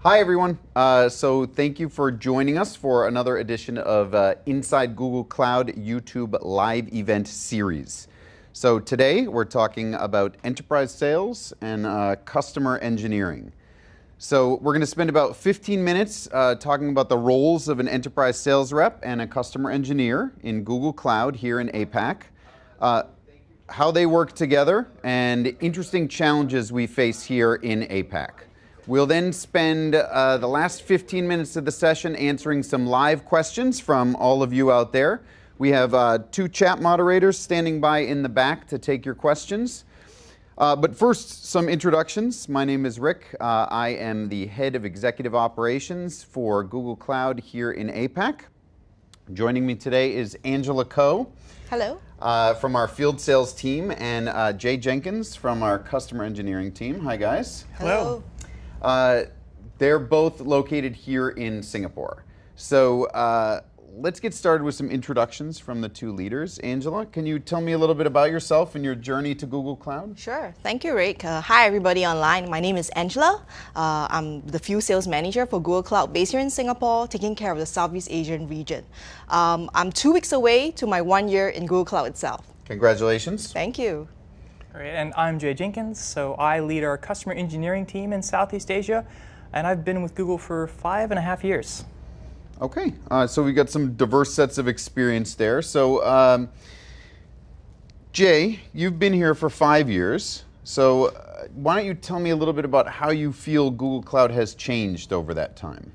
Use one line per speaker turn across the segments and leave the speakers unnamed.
Hi everyone. So thank you for joining us for another edition of Inside Google Cloud YouTube live event series. So today we're talking about enterprise sales and customer engineering. So we're going to spend about 15 minutes talking about the roles of an enterprise sales rep and a customer engineer in Google Cloud here in APAC, how they work together, and interesting challenges we face here in APAC. We'll then spend the last 15 minutes of the session answering some live questions from all of you out there. We have two chat moderators standing by in the back to take your questions. But first, some introductions. My name is Rick. I am the head of executive operations for Google Cloud here in APAC. Joining me today is Angela Ko.
Hello.
From our field sales team, and Jay Jenkins from our customer engineering team. Hi, guys.
Hello.
They're both located here in Singapore. So let's get started with some introductions from the two leaders. Angela, can you tell me a little bit about yourself and your journey to Google Cloud?
Sure. Thank you, Rick. Hi, everybody online. My name is Angela. I'm the field sales manager for Google Cloud based here in Singapore, taking care of the Southeast Asian region. I'm 2 weeks away to my 1 year in Google Cloud itself.
Congratulations.
Thank you.
Great, and I'm Jay Jenkins, so I lead our customer engineering team in Southeast Asia, and I've been with Google for 5.5 years.
Okay, so we got some diverse sets of experience there. So Jay, you've been here for 5 years, so why don't you tell me a little bit about how you feel Google Cloud has changed over that time?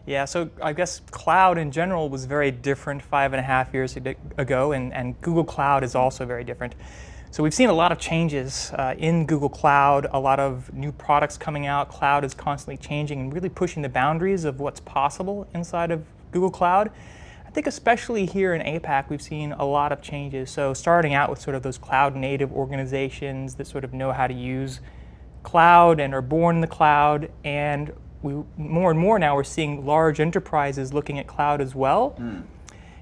Yeah, so I guess cloud in general was very different 5.5 years ago, and Google Cloud is also very different. So we've seen a lot of changes in Google Cloud, a lot of new products coming out. Cloud is constantly changing and really pushing the boundaries of what's possible inside of Google Cloud. I think especially here in APAC, we've seen a lot of changes. So starting out with sort of those cloud native organizations that sort of know how to use cloud and are born in the cloud, and more and more now we're seeing large enterprises looking at cloud as well.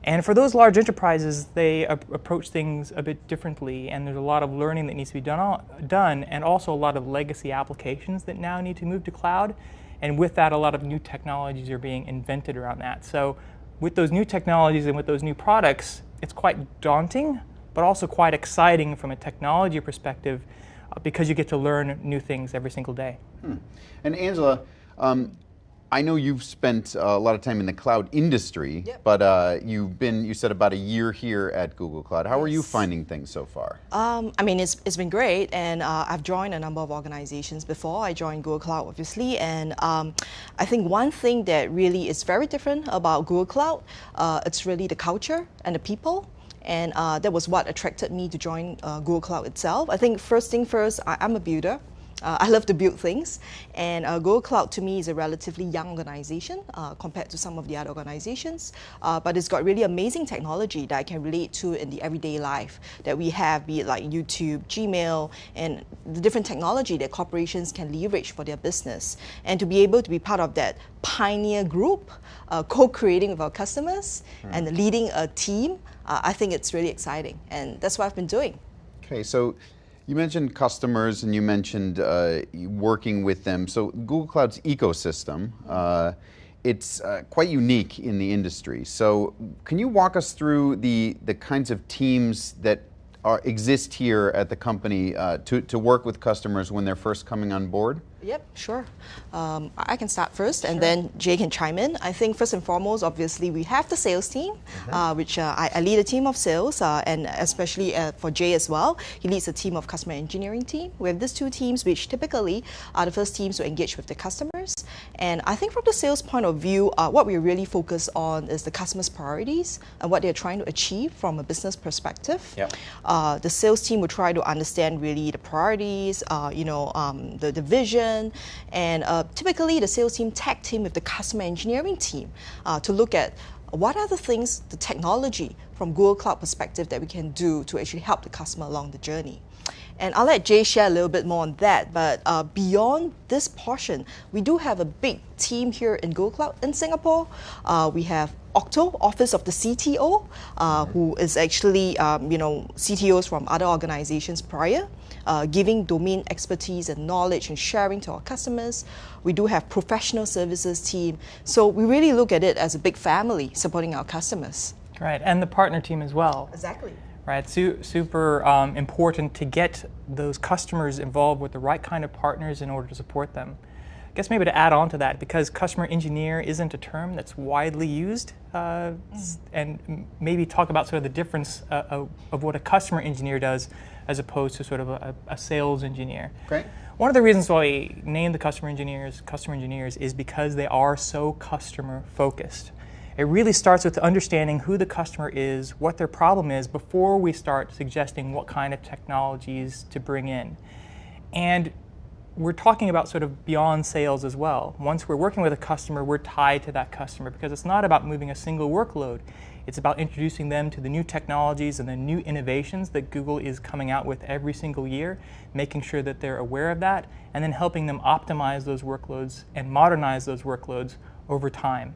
And for those large enterprises, they approach things a bit differently, and there's a lot of learning that needs to be done, and also a lot of legacy applications that now need to move to cloud. And with that, a lot of new technologies are being invented around that. So with those new technologies and with those new products, it's quite daunting, but also quite exciting from a technology perspective, because you get to learn new things every single day.
And Angela, I know you've spent a lot of time in the cloud industry,
Yep.
but you said about a year here at Google Cloud. How are you finding things so far?
I mean, it's been great, and I've joined a number of organizations before. I joined Google Cloud, obviously, and I think one thing that really is very different about Google Cloud, it's really the culture and the people. And that was what attracted me to join Google Cloud itself. I think first thing first, I'm a builder. I love to build things, and Google Cloud to me is a relatively young organization compared to some of the other organizations, but it's got really amazing technology that I can relate to in the everyday life that we have, be it like YouTube, Gmail, and the different technology that corporations can leverage for their business. And to be able to be part of that pioneer group, co-creating with our customers and leading a team, I think it's really exciting, and that's what I've been doing.
Okay, so you mentioned customers and you mentioned working with them. So Google Cloud's ecosystem, it's quite unique in the industry. So can you walk us through the kinds of teams that exist here at the company to work with customers when they're first coming on board?
Yep, sure. I can start first, and then Jay can chime in. I think first and foremost, obviously, we have the sales team, which I lead a team of sales, and especially for Jay as well, he leads a team of customer engineering team. We have these two teams, which typically are the first teams to engage with the customers. And I think from the sales point of view, what we really focus on is the customer's priorities and what they're trying to achieve from a business perspective.
Yep.
The sales team will try to understand really the priorities, the vision, and typically the sales team tag team with the customer engineering team to look at what are the things, the technology from Google Cloud perspective that we can do to actually help the customer along the journey. And I'll let Jay share a little bit more on that, but beyond this portion, we do have a big team here in Google Cloud in Singapore. We have Octo, Office of the CTO, who is actually CTOs from other organizations prior. giving domain expertise and knowledge and sharing to our customers. We do have professional services team. So we really look at it as a big family supporting our customers.
Right, and the partner team as well.
Exactly.
Right, super important to get those customers involved with the right kind of partners in order to support them. I guess maybe to add on to that, because customer engineer isn't a term that's widely used, and maybe talk about sort of the difference of what a customer engineer does as opposed to sort of a sales engineer.
Great.
One of the reasons why we name the customer engineers is because they are so customer focused. It really starts with understanding who the customer is, what their problem is, before we start suggesting what kind of technologies to bring in. And we're talking about sort of beyond sales as well. Once we're working with a customer, we're tied to that customer because it's not about moving a single workload. It's about introducing them to the new technologies and the new innovations that Google is coming out with every single year, making sure that they're aware of that, and then helping them optimize those workloads and modernize those workloads over time.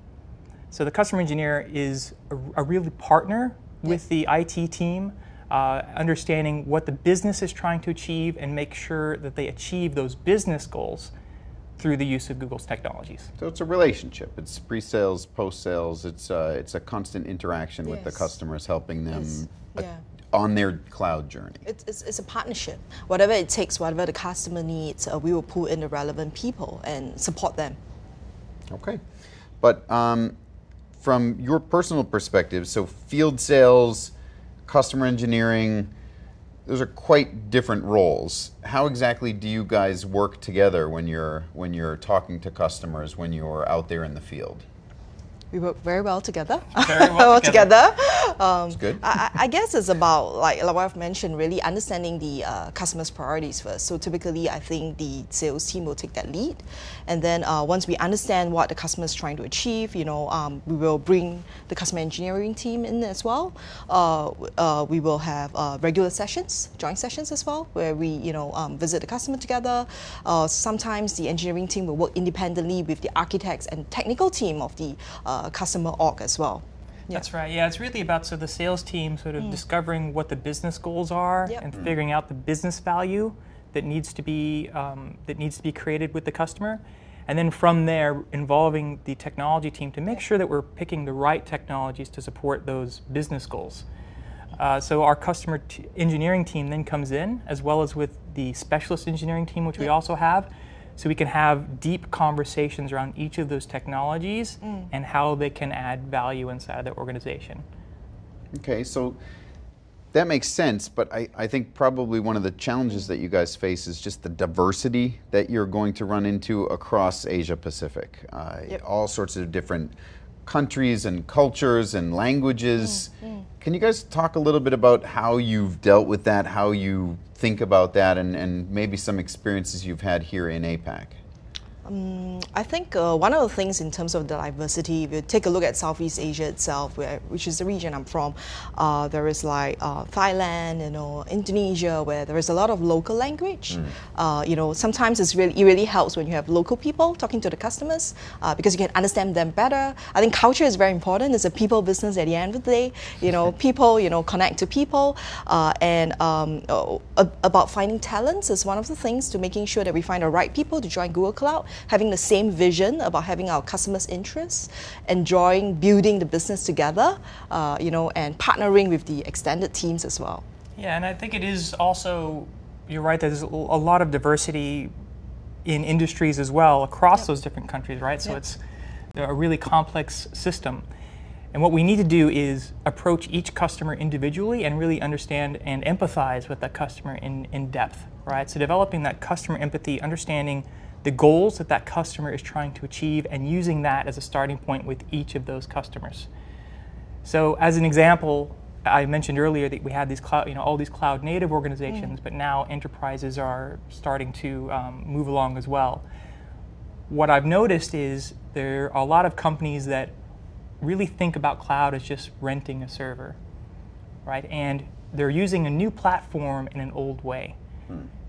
So the customer engineer is a real partner with the IT team, understanding what the business is trying to achieve and make sure that they achieve those business goals through the use of Google's technologies.
So it's a relationship. It's pre-sales, post-sales. It's a constant interaction with the customers, helping them on their cloud journey.
It's a partnership. Whatever it takes, whatever the customer needs, we will pull in the relevant people and support them.
Okay. But from your personal perspective, so field sales, customer engineering, those are quite different roles. How exactly do you guys work together when you're talking to customers, when you're out there in the field?
We work very well together.
Very well together.
That's good.
I guess it's about, like what I've mentioned, really understanding the customer's priorities first. So typically, I think the sales team will take that lead. And then once we understand what the customer is trying to achieve, we will bring the customer engineering team in as well. We will have regular sessions, joint sessions as well, where we visit the customer together. Sometimes the engineering team will work independently with the architects and technical team of the customer org as well. Yeah.
That's right. Yeah, it's really about the sales team sort of discovering what the business goals are and figuring out the business value that needs to be created with the customer, and then from there involving the technology team to make sure that we're picking the right technologies to support those business goals. So our customer engineering team then comes in, as well as with the specialist engineering team, which we also have. So we can have deep conversations around each of those technologies and how they can add value inside of the organization.
Okay, so that makes sense, but I think probably one of the challenges that you guys face is just the diversity that you're going to run into across Asia Pacific. All sorts of different countries and cultures and languages. Can you guys talk a little bit about how you've dealt with that, how you think about that, and maybe some experiences you've had here in APAC?
I think one of the things in terms of the diversity, if you take a look at Southeast Asia itself, which is the region I'm from, there is like Thailand, Indonesia, where there is a lot of local language. Sometimes it really helps when you have local people talking to the customers because you can understand them better. I think culture is very important. It's a people business at the end of the day. People, connect to people, and about finding talents is one of the things to making sure that we find the right people to join Google Cloud. Having the same vision about having our customers' interests, enjoying building the business together, and partnering with the extended teams as well.
Yeah, and I think it is also, you're right, there's a lot of diversity in industries as well across those different countries, right? So it's a really complex system. And what we need to do is approach each customer individually and really understand and empathize with that customer in depth, right? So developing that customer empathy, understanding the goals that customer is trying to achieve, and using that as a starting point with each of those customers. So as an example, I mentioned earlier that we had these all these cloud native organizations, but now enterprises are starting to move along as well. What I've noticed is there are a lot of companies that really think about cloud as just renting a server, right? And they're using a new platform in an old way.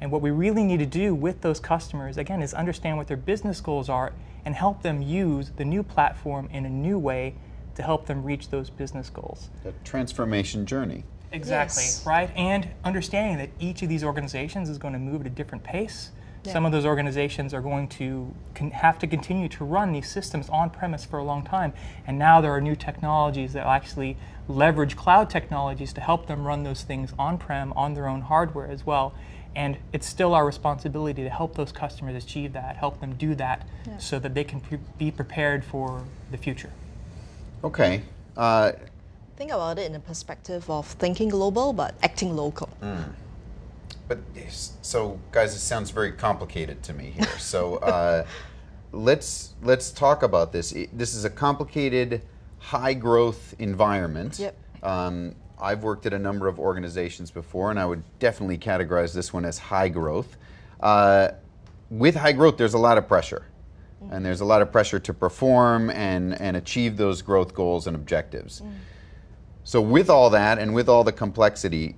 And what we really need to do with those customers, again, is understand what their business goals are and help them use the new platform in a new way to help them reach those business goals.
The transformation journey.
Exactly,
Yes.
right? And understanding that each of these organizations is going to move at a different pace.
Yeah.
Some of those organizations are going to have to continue to run these systems on-premise for a long time, and now there are new technologies that will actually leverage cloud technologies to help them run those things on-prem, on their own hardware as well. And it's still our responsibility to help those customers achieve that, help them do that, so that they can be prepared for the future.
Okay.
Think about it in the perspective of thinking global but acting local.
But so, guys, it sounds very complicated to me here. So let's talk about this. This is a complicated, high-growth environment.
Yep.
I've worked at a number of organizations before, and I would definitely categorize this one as high growth. With high growth, there's a lot of pressure, and there's a lot of pressure to perform and achieve those growth goals and objectives. So with all that and with all the complexity,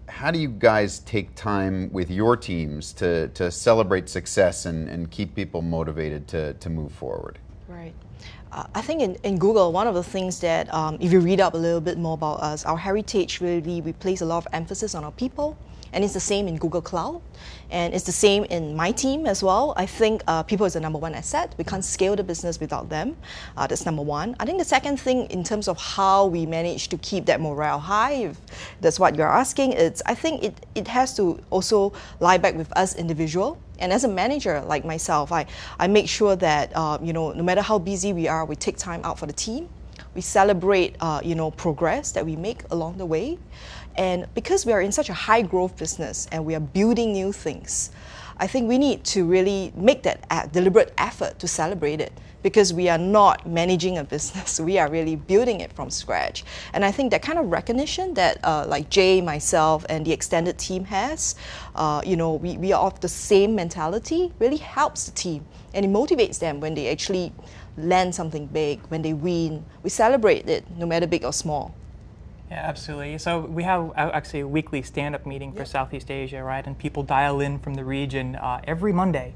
how do you guys take time with your teams to celebrate success and keep people motivated to move forward?
Right. I think in Google, one of the things that, if you read up a little bit more about us, our heritage really, we place a lot of emphasis on our people. And it's the same in Google Cloud. And it's the same in my team as well. I think people is the number one asset. We can't scale the business without them. That's number one. I think the second thing in terms of how we manage to keep that morale high, if that's what you're asking, I think it has to also lie back with us individual. And as a manager like myself, I make sure that no matter how busy we are, we take time out for the team. We celebrate progress that we make along the way. And because we are in such a high growth business and we are building new things, I think we need to really make that deliberate effort to celebrate it, because we are not managing a business, we are really building it from scratch. And I think that kind of recognition that like Jay, myself, and the extended team has, we are of the same mentality, really helps the team. And it motivates them when they actually land something big, when they win. We celebrate it, no matter big or small.
Yeah, absolutely. So we have actually a weekly stand-up meeting for Southeast Asia, right? And people dial in from the region every Monday.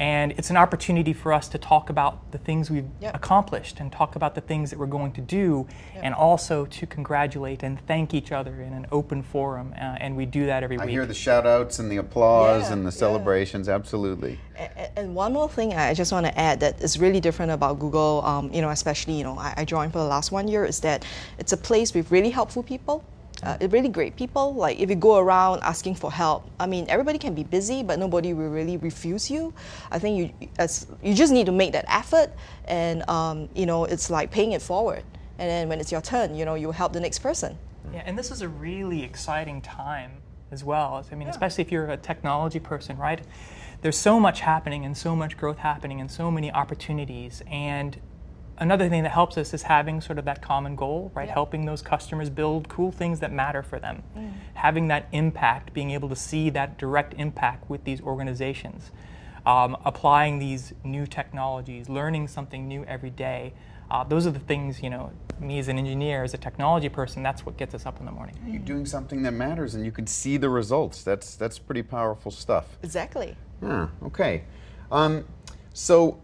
And it's an opportunity for us to talk about the things we've accomplished and talk about the things that we're going to do, and also to congratulate and thank each other in an open forum. And we do that every week.
I hear the shout-outs and the applause and the celebrations, absolutely.
And one more thing I just want to add that is really different about Google, especially, I joined for the last 1 year, is that it's a place with really helpful people. Really great people. Like if you go around asking for help, I mean, everybody can be busy, but nobody will really refuse you. I think you just need to make that effort, and it's like paying it forward. And then when it's your turn, you help the next person.
Yeah, and this is a really exciting time as well. I mean, especially if you're a technology person, right? There's so much happening and so much growth happening and so many opportunities. And another thing that helps us is having sort of that common goal, right? Helping those customers build cool things that matter for them. Having that impact, being able to see that direct impact with these organizations. Applying these new technologies, learning something new every day. Those are the things, me as an engineer, as a technology person, that's what gets us up in the morning.
You're doing something that matters and you can see the results. That's pretty powerful stuff.
Exactly.
Yeah, okay. So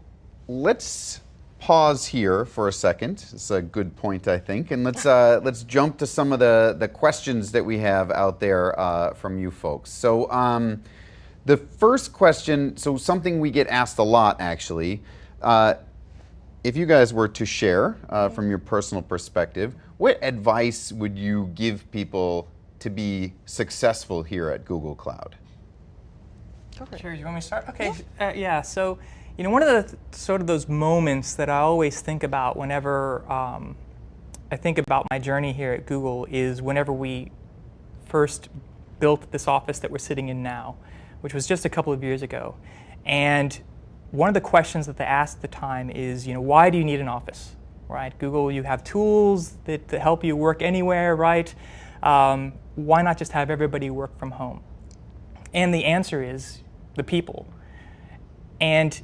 let's pause here for a second. It's a good point, I think, and let's jump to some of the questions that we have out there from you folks. So the first question, so something we get asked a lot, actually. If you guys were to share from your personal perspective, what advice would you give people to be successful here at Google Cloud?
Sure, you want me to start? Okay, so one of the sort of those moments that I always think about whenever I think about my journey here at Google is whenever we first built this office that we're sitting in now, which was just a couple of years ago. And one of the questions that they asked at the time is, why do you need an office, right? Google, you have tools that help you work anywhere, right? Why not just have everybody work from home? And the answer is the people. And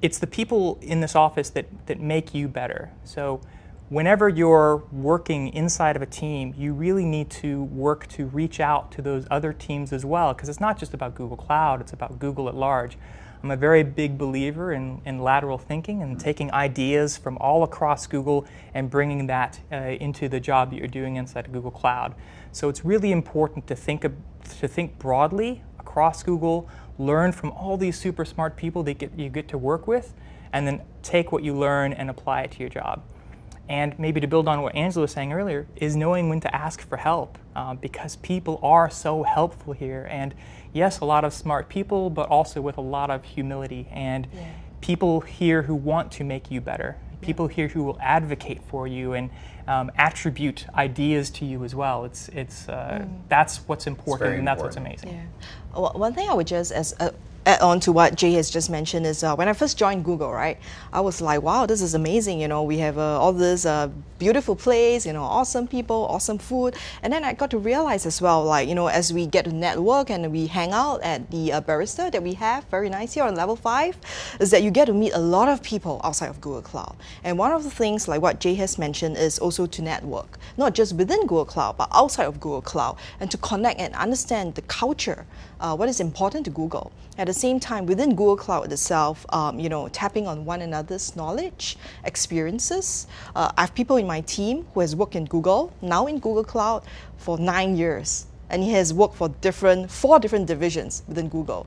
it's the people in this office that make you better. So whenever you're working inside of a team, you really need to work to reach out to those other teams as well, because it's not just about Google Cloud, it's about Google at large. I'm a very big believer in lateral thinking and taking ideas from all across Google and bringing that into the job that you're doing inside of Google Cloud. So it's really important to think broadly across Google, learn from all these super smart people that you get to work with, and then take what you learn and apply it to your job. And maybe to build on what Angela was saying earlier, is knowing when to ask for help, because people are so helpful here. And yes, a lot of smart people, but also with a lot of humility. And people here who want to make you better. People here who will advocate for you and attribute ideas to you as well. That's what's important, and that's what's amazing.
Yeah. Well, one thing I would just add on to what Jay has just mentioned is when I first joined Google, right, I was like, wow, this is amazing. You know, we have all this beautiful place, you know, awesome people, awesome food. And then I got to realize as well, like, you know, as we get to network and we hang out at the barista that we have very nice here on level 5, is that you get to meet a lot of people outside of Google Cloud. And one of the things, like what Jay has mentioned, is also to network, not just within Google Cloud, but outside of Google Cloud, and to connect and understand the culture, what is important to Google. At the same time, within Google Cloud itself, you know, tapping on one another's knowledge, experiences. I have people in my team who has worked in Google, now in Google Cloud, for 9 years. And he has worked for 4 different divisions within Google.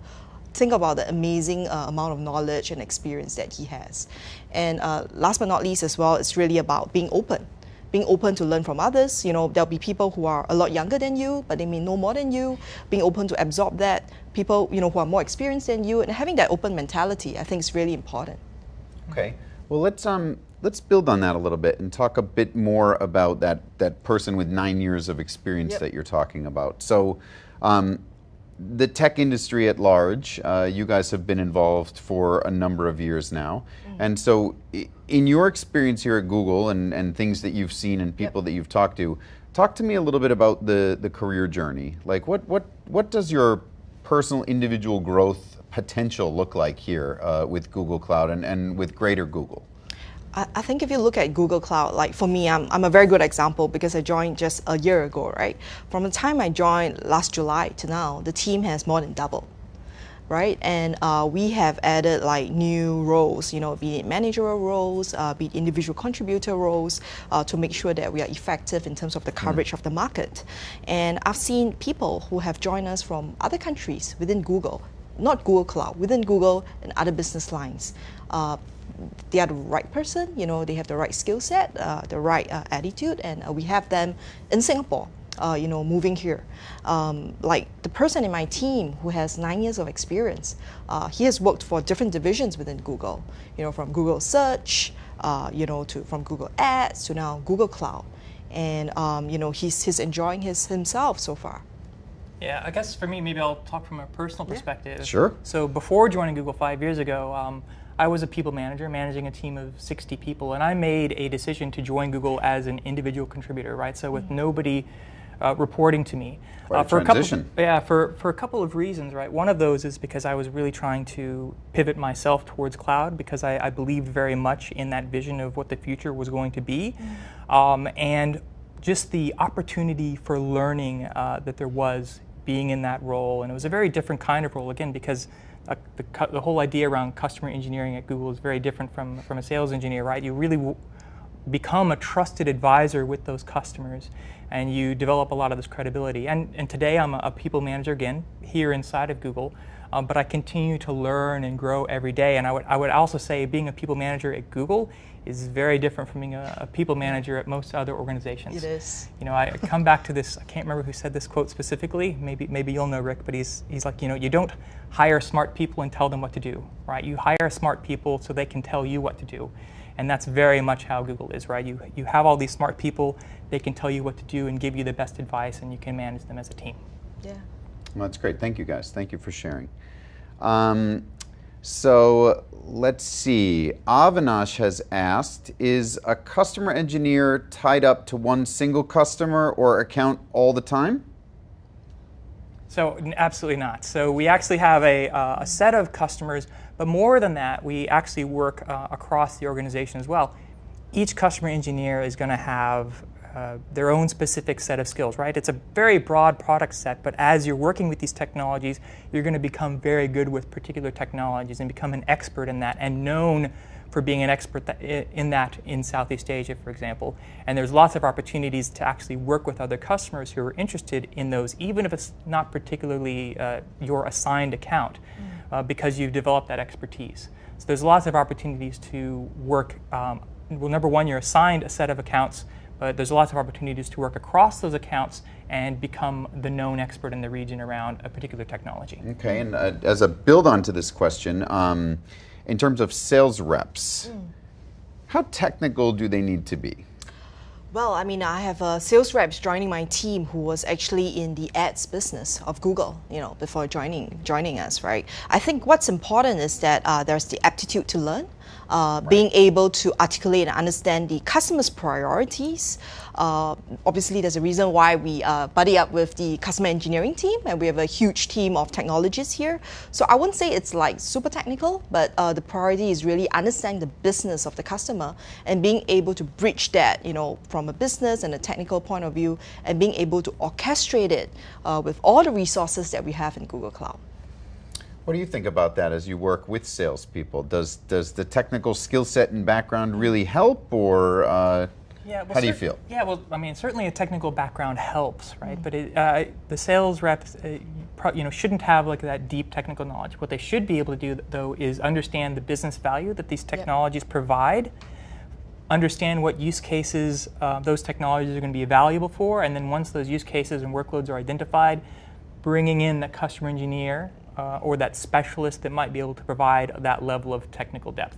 Think about the amazing amount of knowledge and experience that he has. And last but not least as well, it's really about being open. Being open to learn from others. You know, there'll be people who are a lot younger than you, but they may know more than you. Being open to absorb that. People, you know, who are more experienced than you, and having that open mentality, I think, is really important.
Okay. Well, let's build on that a little bit and talk a bit more about that person with 9 years of experience that you're talking about. So, the tech industry at large, you guys have been involved for a number of years now. And so in your experience here at Google and things that you've seen and people that you've talked to, talk to me a little bit about the career journey. Like what does your personal individual growth potential look like here with Google Cloud and with greater Google?
I think if you look at Google Cloud, like for me, I'm a very good example because I joined just a year ago, right? From the time I joined last July to now, the team has more than doubled, right? And we have added like new roles, you know, be it managerial roles, be it individual contributor roles, to make sure that we are effective in terms of the coverage of the market. And I've seen people who have joined us from other countries within Google, not Google Cloud, within Google and other business lines. They are the right person, you know, they have the right skill set, the right attitude, and we have them in Singapore, you know, moving here. Like the person in my team who has 9 years of experience, he has worked for different divisions within Google, you know, from Google Search, you know, from Google Ads to now Google Cloud. And, you know, he's enjoying himself so far.
Yeah, I guess for me, maybe I'll talk from a personal perspective.
Sure.
So before joining Google 5 years ago, I was a people manager managing a team of 60 people, and I made a decision to join Google as an individual contributor, right? So with nobody reporting to me.
For a transition.
For a couple of reasons, right? One of those is because I was really trying to pivot myself towards cloud because I believed very much in that vision of what the future was going to be. And just the opportunity for learning that there was being in that role. And it was a very different kind of role, again, because the whole idea around customer engineering at Google is very different from a sales engineer, right? You really become a trusted advisor with those customers, and you develop a lot of this credibility. And today I'm a people manager, again, here inside of Google, but I continue to learn and grow every day. And I would also say being a people manager at Google is very different from being a people manager at most other organizations.
It is.
You know, I come back to this, I can't remember who said this quote specifically, maybe you'll know, Rick, but he's like, you know, you don't hire smart people and tell them what to do, right? You hire smart people so they can tell you what to do. And that's very much how Google is, right? You have all these smart people, they can tell you what to do and give you the best advice, and you can manage them as a team.
Yeah.
Well, that's great. Thank you, guys. Thank you for sharing. So let's see. Avinash has asked, is a customer engineer tied up to one single customer or account all the time?
So absolutely not. So we actually have a set of customers, but more than that, we actually work across the organization as well. Each customer engineer is going to have their own specific set of skills, right? It's a very broad product set, but as you're working with these technologies, you're going to become very good with particular technologies and become an expert in that and known for being an expert in that in Southeast Asia, for example. And there's lots of opportunities to actually work with other customers who are interested in those, even if it's not particularly your assigned account, because you've developed that expertise. So there's lots of opportunities to work. Well, number one, you're assigned a set of accounts, but there's lots of opportunities to work across those accounts and become the known expert in the region around a particular technology.
Okay, and as a build on to this question, in terms of sales reps, how technical do they need to be?
Well, I mean, I have sales reps joining my team who was actually in the ads business of Google, before joining us, right? I think what's important is that there's the aptitude to learn, being able to articulate and understand the customer's priorities. Obviously, there's a reason why we buddy up with the customer engineering team, and we have a huge team of technologists here. So I wouldn't say it's like super technical, but the priority is really understanding the business of the customer and being able to bridge that, from a business and a technical point of view, and being able to orchestrate it with all the resources that we have in Google Cloud.
What do you think about that as you work with salespeople? Does the technical skill set and background really help, or how do you feel?
Yeah, well, I mean, certainly a technical background helps, right? But the sales reps, shouldn't have like that deep technical knowledge. What they should be able to do, though, is understand the business value that these technologies provide, understand what use cases those technologies are going to be valuable for, and then once those use cases and workloads are identified, bringing in that customer engineer or that specialist that might be able to provide that level of technical depth.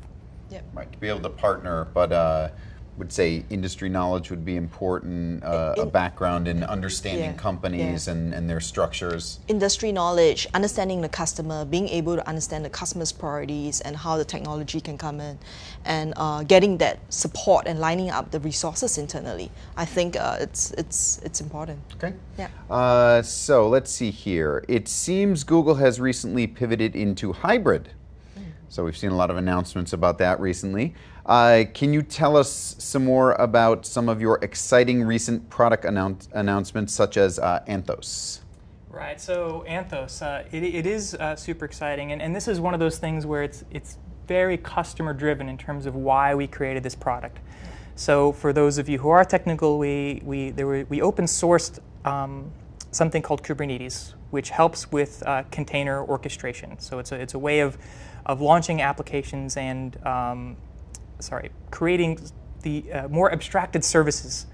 Yep.
Right, to be able to partner, but would say industry knowledge would be important, a background in understanding companies and their structures.
Industry knowledge, understanding the customer, being able to understand the customer's priorities and how the technology can come in, and getting that support and lining up the resources internally. I think it's important.
Okay.
Yeah.
So let's see here. It seems Google has recently pivoted into hybrid. So we've seen a lot of announcements about that recently. Can you tell us some more about some of your exciting recent product announcements, such as Anthos?
Right, so Anthos, it is super exciting, and this is one of those things where it's very customer driven in terms of why we created this product. So for those of you who are technical, we open sourced something called Kubernetes, which helps with container orchestration. So it's a way of launching applications and creating the more abstracted services.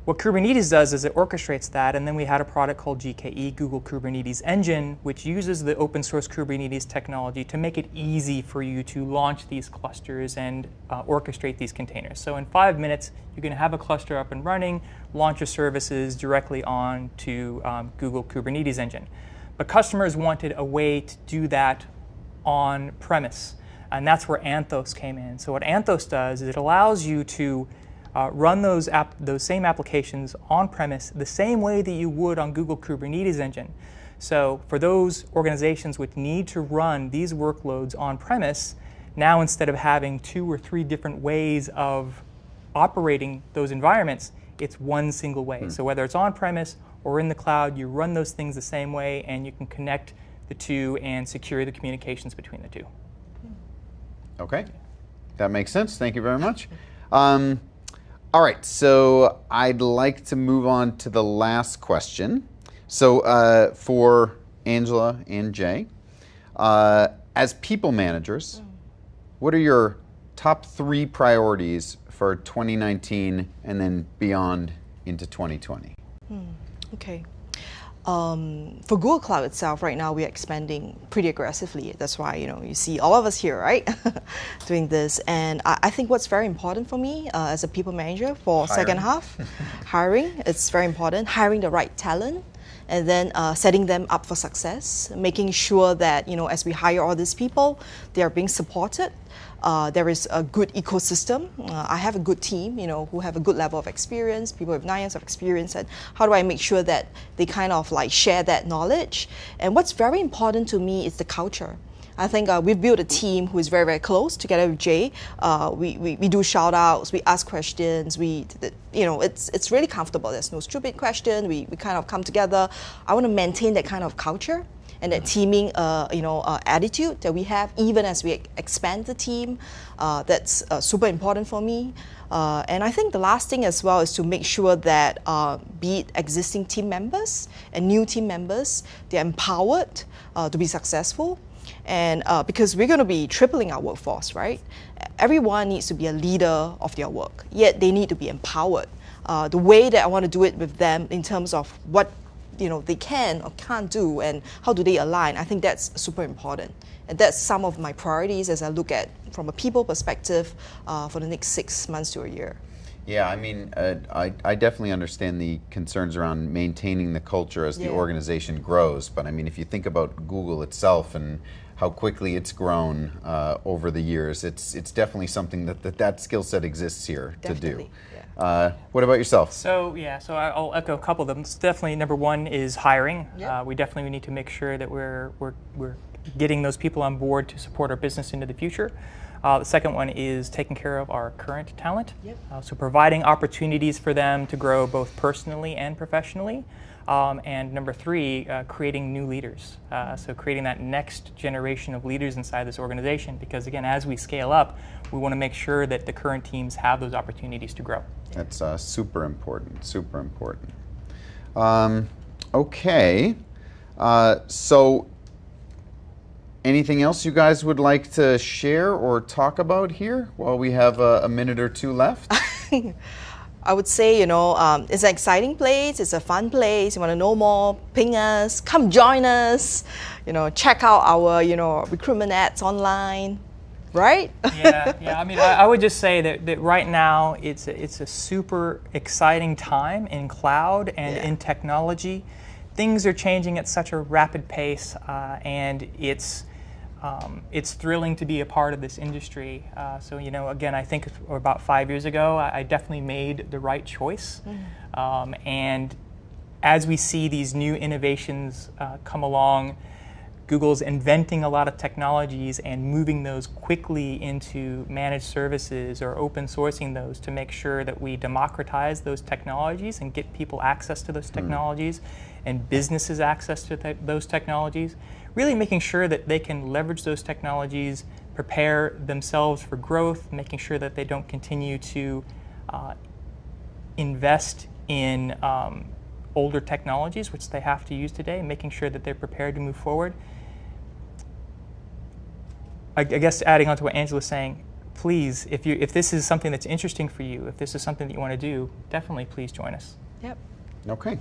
What Kubernetes does is it orchestrates that, and then we had a product called GKE, Google Kubernetes Engine, which uses the open source Kubernetes technology to make it easy for you to launch these clusters and orchestrate these containers. So in 5 minutes, you can have a cluster up and running, launch your services directly on to Google Kubernetes Engine. But customers wanted a way to do that on premise, and that's where Anthos came in. So what Anthos does is it allows you to run those same applications on premise the same way that you would on Google Kubernetes Engine. So for those organizations which need to run these workloads on premise, now instead of having 2 or 3 different ways of operating those environments, it's one single way. So whether it's on premise or in the cloud, you run those things the same way, and you can connect the two and secure the communications between the two.
Okay, that makes sense. Thank you very much. All right, so I'd like to move on to the last question. So for Angela and Jay, as people managers, what are your top 3 priorities for 2019 and then beyond into 2020?
Okay. For Google Cloud itself, right now we're expanding pretty aggressively. That's why you see all of us here, right, doing this. And I think what's very important for me as a people manager for second half, hiring. It's very important. Hiring the right talent, and then setting them up for success. Making sure that as we hire all these people, they are being supported. There is a good ecosystem. I have a good team, who have a good level of experience, people with 9 years of experience, and how do I make sure that they kind of like share that knowledge? And what's very important to me is the culture. I think we've built a team who is very, very close together with Jay. We do shout outs, we ask questions, it's really comfortable. There's no stupid question. We kind of come together. I want to maintain that kind of culture and that teaming attitude that we have, even as we expand the team. That's super important for me. And I think the last thing as well is to make sure that be it existing team members and new team members, they're empowered to be successful. And because we're going to be tripling our workforce, right? Everyone needs to be a leader of their work, yet they need to be empowered. The way that I want to do it with them in terms of what they can or can't do and how do they align, I think that's super important. And that's some of my priorities as I look at from a people perspective for the next 6 months to a year.
Yeah, I mean, I definitely understand the concerns around maintaining the culture as the organization grows. But I mean, if you think about Google itself and how quickly it's grown over the years, it's definitely something that skill set exists here to do. What about yourself?
So I'll echo a couple of them. Definitely, number one is hiring. We definitely need to make sure that we're getting those people on board to support our business into the future. The second one is taking care of our current talent. So providing opportunities for them to grow both personally and professionally. And number three, creating new leaders. So creating that next generation of leaders inside this organization, because again, as we scale up, we want to make sure that the current teams have those opportunities to grow.
That's super important, super important. Okay, so anything else you guys would like to share or talk about here while we have a minute or two left?
I would say, it's an exciting place, it's a fun place. You want to know more, ping us, come join us, check out our, recruitment ads online, right?
Yeah. I mean, I would just say that right now it's a super exciting time in cloud and in technology. Things are changing at such a rapid pace, and it's thrilling to be a part of this industry. So again, I think about 5 years ago, I definitely made the right choice. And as we see these new innovations come along, Google's inventing a lot of technologies and moving those quickly into managed services or open sourcing those to make sure that we democratize those technologies and get people access to those technologies and businesses access to those technologies. Really making sure that they can leverage those technologies, prepare themselves for growth, making sure that they don't continue to invest in older technologies, which they have to use today, making sure that they're prepared to move forward. I guess adding on to what Angela's saying, please, if this is something that's interesting for you, if this is something that you want to do, definitely please join us.
Yep.
Okay.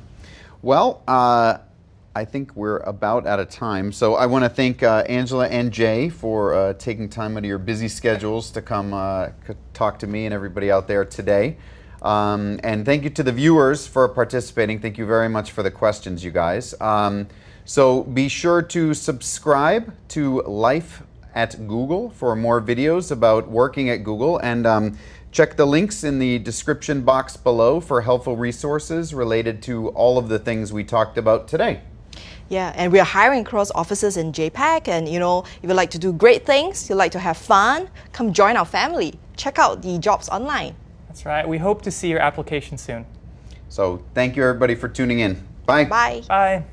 Well, I think we're about out of time. So I want to thank Angela and Jay for taking time out of your busy schedules to come talk to me and everybody out there today. And thank you to the viewers for participating. Thank you very much for the questions, you guys. So be sure to subscribe to Life at Google for more videos about working at Google, and check the links in the description box below for helpful resources related to all of the things we talked about today.
Yeah, and we are hiring across offices in JPAC, and if you like to do great things, you like to have fun, come join our family. Check out the jobs online.
That's right. We hope to see your application soon.
So thank you everybody for tuning in. Bye.
Bye.
Bye.